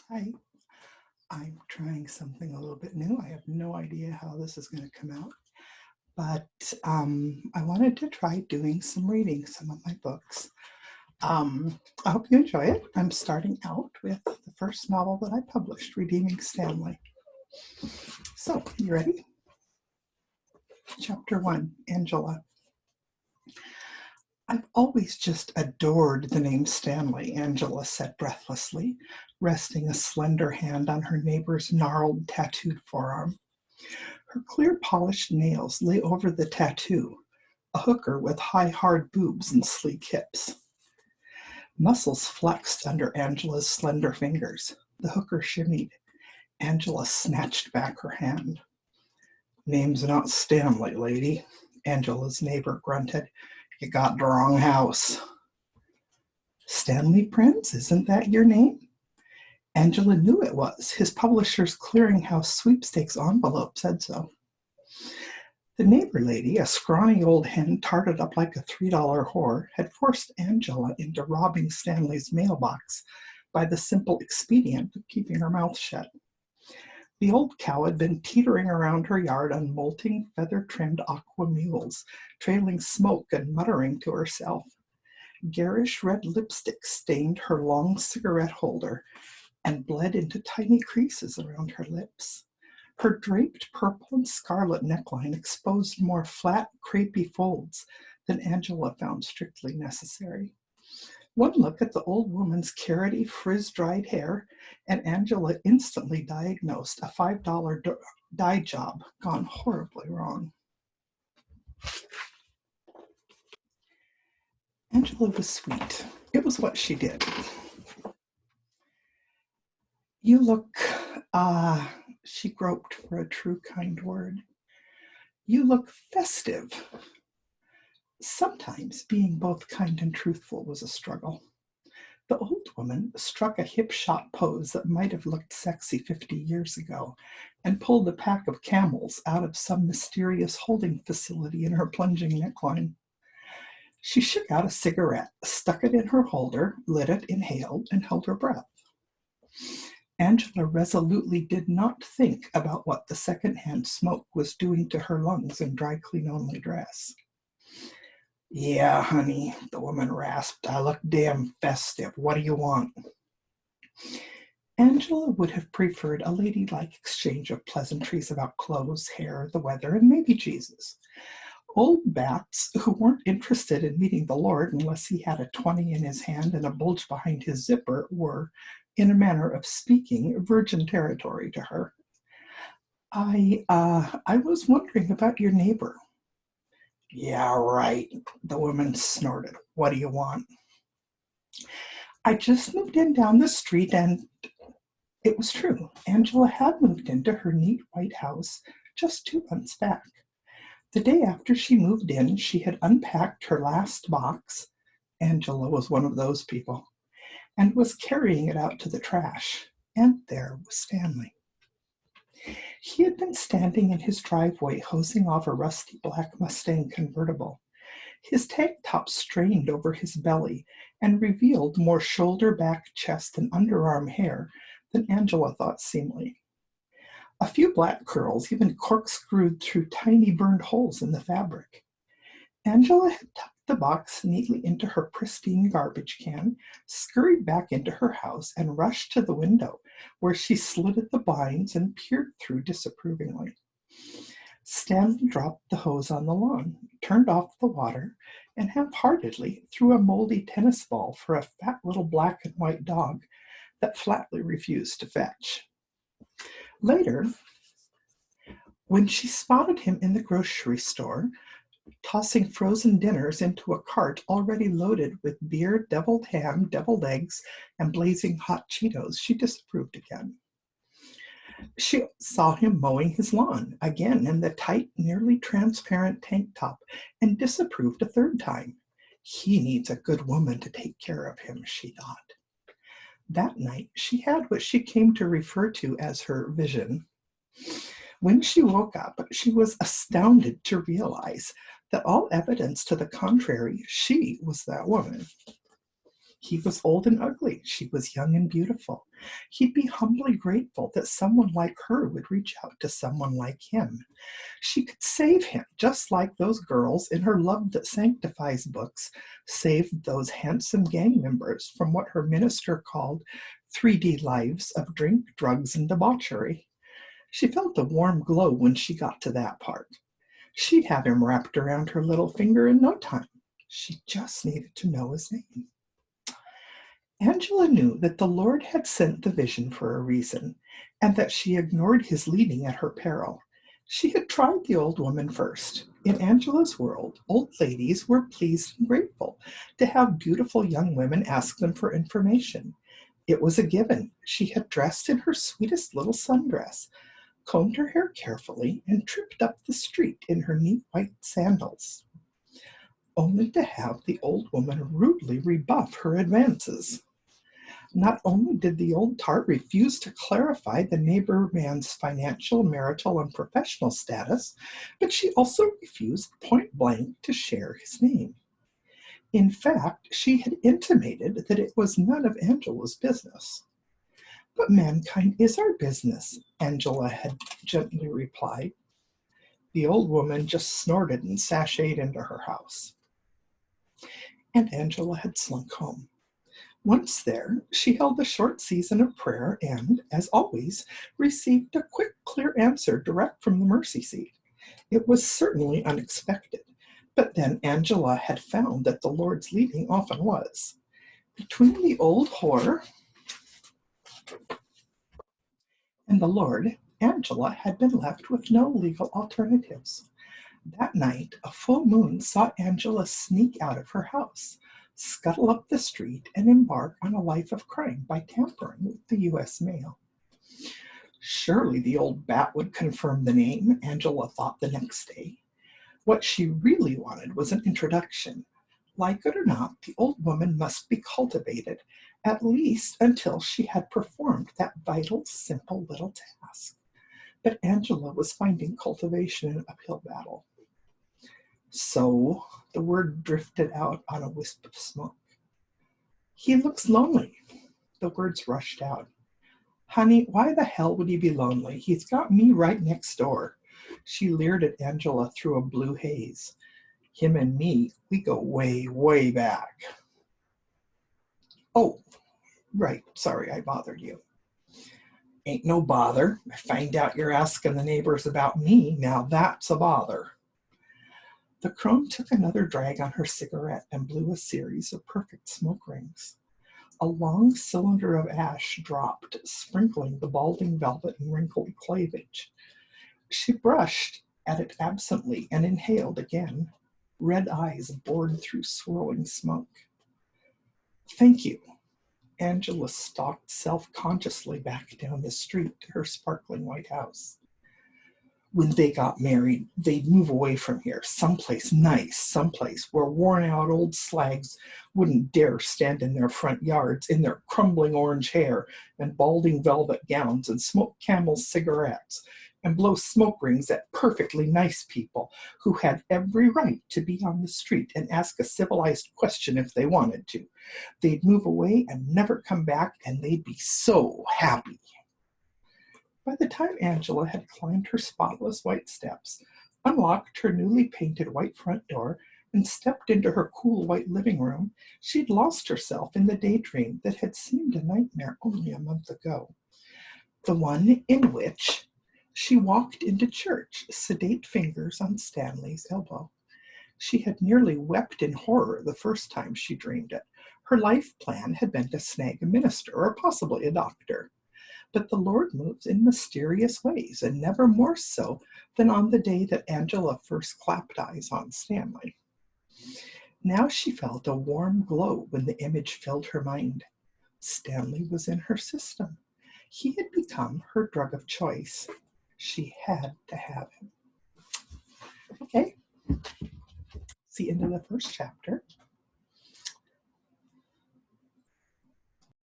Hi, I'm trying something a little bit new. I have no idea how this is going to come out, but I wanted to try doing some reading, some of my books. I hope you enjoy it. I'm starting out with the first novel that I published, Redeeming Stanley. So, you ready? Chapter 1, Angela. I've always just adored the name Stanley, Angela said breathlessly, resting a slender hand on her neighbor's gnarled, tattooed forearm. Her clear polished nails lay over the tattoo, a hooker with high, hard boobs and sleek hips. Muscles flexed under Angela's slender fingers. The hooker shimmied. Angela snatched back her hand. Name's not Stanley, lady, Angela's neighbor grunted. You got the wrong house. Stanley Prince, isn't that your name? Angela knew it was. His publisher's clearinghouse sweepstakes envelope said so. The neighbor lady, a scrawny old hen tarted up like a $3 whore, had forced Angela into robbing Stanley's mailbox by the simple expedient of keeping her mouth shut. The old cow had been teetering around her yard on molting, feather-trimmed aqua mules, trailing smoke and muttering to herself. Garish red lipstick stained her long cigarette holder and bled into tiny creases around her lips. Her draped purple and scarlet neckline exposed more flat, crepey folds than Angela found strictly necessary. One look at the old woman's carroty, frizz-dried hair, and Angela instantly diagnosed a $5 dye job gone horribly wrong. Angela was sweet. It was what she did. You look, she groped for a true kind word. You look festive. Sometimes being both kind and truthful was a struggle. The old woman struck a hip-shot pose that might have looked sexy 50 years ago and pulled a pack of Camels out of some mysterious holding facility in her plunging neckline. She shook out a cigarette, stuck it in her holder, lit it, inhaled, and held her breath. Angela resolutely did not think about what the secondhand smoke was doing to her lungs in dry-clean-only dress. Yeah, honey, the woman rasped. I look damn festive. What do you want? Angela would have preferred a ladylike exchange of pleasantries about clothes, hair, the weather, and maybe Jesus. Old bats who weren't interested in meeting the Lord unless he had a 20 in his hand and a bulge behind his zipper were, in a manner of speaking, virgin territory to her. I was wondering about your neighbor. Yeah, right, the woman snorted. What do you want? I just moved in down the street and it was true. Angela had moved into her neat white house just 2 months back. The day after she moved in, she had unpacked her last box. Angela was one of those people, and was carrying it out to the trash. And there was Stanley. He had been standing in his driveway hosing off a rusty black Mustang convertible. His tank top strained over his belly and revealed more shoulder, back, chest, and underarm hair than Angela thought seemly. A few black curls even corkscrewed through tiny burned holes in the fabric. Angela had tucked the box neatly into her pristine garbage can, scurried back into her house, and rushed to the window, where she slitted the blinds and peered through disapprovingly. Stanley dropped the hose on the lawn, turned off the water, and half-heartedly threw a moldy tennis ball for a fat little black and white dog that flatly refused to fetch. Later, when she spotted him in the grocery store, tossing frozen dinners into a cart already loaded with beer, deviled ham, deviled eggs, and blazing hot Cheetos, she disapproved again. She saw him mowing his lawn, again in the tight, nearly transparent tank top, and disapproved a third time. He needs a good woman to take care of him, she thought. That night, she had what she came to refer to as her vision. When she woke up, she was astounded to realize that all evidence to the contrary, she was that woman. He was old and ugly. She was young and beautiful. He'd be humbly grateful that someone like her would reach out to someone like him. She could save him, just like those girls in her Love That Sanctifies books saved those handsome gang members from what her minister called 3D lives of drink, drugs, and debauchery. She felt a warm glow when she got to that part. She'd have him wrapped around her little finger in no time. She just needed to know his name. Angela knew that the Lord had sent the vision for a reason, and that she ignored his leading at her peril. She had tried the old woman first. In Angela's world, old ladies were pleased and grateful to have beautiful young women ask them for information. It was a given. She had dressed in her sweetest little sundress, combed her hair carefully, and tripped up the street in her neat white sandals, only to have the old woman rudely rebuff her advances. Not only did the old tart refuse to clarify the neighbor man's financial, marital, and professional status, but she also refused point blank to share his name. In fact, she had intimated that it was none of Angela's business. But mankind is our business, Angela had gently replied. The old woman just snorted and sashayed into her house. And Angela had slunk home. Once there, she held a short season of prayer and, as always, received a quick, clear answer direct from the mercy seat. It was certainly unexpected, but then Angela had found that the Lord's leading often was. Between the old whore and the Lord, Angela had been left with no legal alternatives. That night, a full moon saw Angela sneak out of her house, scuttle up the street, and embark on a life of crime by tampering with the U.S. mail. Surely the old bat would confirm the name, Angela thought the next day. What she really wanted was an introduction. Like it or not, the old woman must be cultivated, at least until she had performed that vital, simple little task. But Angela was finding cultivation an uphill battle. So the word drifted out on a wisp of smoke. He looks lonely. The words rushed out. Honey, why the hell would he be lonely? He's got me right next door. She leered at Angela through a blue haze. Him and me, we go way, way back. Oh, right. Sorry I bothered you. Ain't no bother. I find out you're asking the neighbors about me. Now that's a bother. The crone took another drag on her cigarette and blew a series of perfect smoke rings. A long cylinder of ash dropped, sprinkling the balding velvet and wrinkled cleavage. She brushed at it absently and inhaled again. Red eyes bored through swirling smoke. Thank you. Angela stalked self-consciously back down the street to her sparkling white house. When they got married, they'd move away from here, someplace nice, someplace where worn-out old slags wouldn't dare stand in their front yards in their crumbling orange hair and balding velvet gowns and smoke Camel's cigarettes and blow smoke rings at perfectly nice people who had every right to be on the street and ask a civilized question if they wanted to. They'd move away and never come back, and they'd be so happy. By the time Angela had climbed her spotless white steps, unlocked her newly painted white front door, and stepped into her cool white living room, she'd lost herself in the daydream that had seemed a nightmare only a month ago. The one in which she walked into church, sedate fingers on Stanley's elbow. She had nearly wept in horror the first time she dreamed it. Her life plan had been to snag a minister or possibly a doctor. But the Lord moves in mysterious ways, and never more so than on the day that Angela first clapped eyes on Stanley. Now she felt a warm glow when the image filled her mind. Stanley was in her system. He had become her drug of choice. She had to have him. Okay, it's the end of the first chapter.